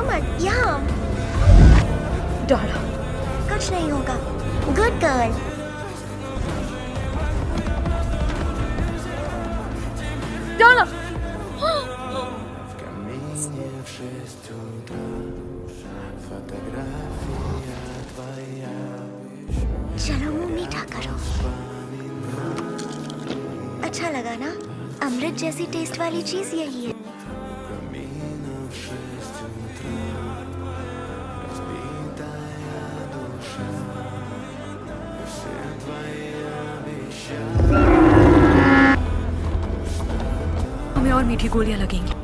मत, यहाँ। डाला। कुछ नहीं होगा। Good girl. डाला। चलो मुंह मीठा करो। अच्छा लगा ना? अमृत जैसी टेस्ट वाली चीज यही है। हमें और मीठी गोलियां लगेंगी।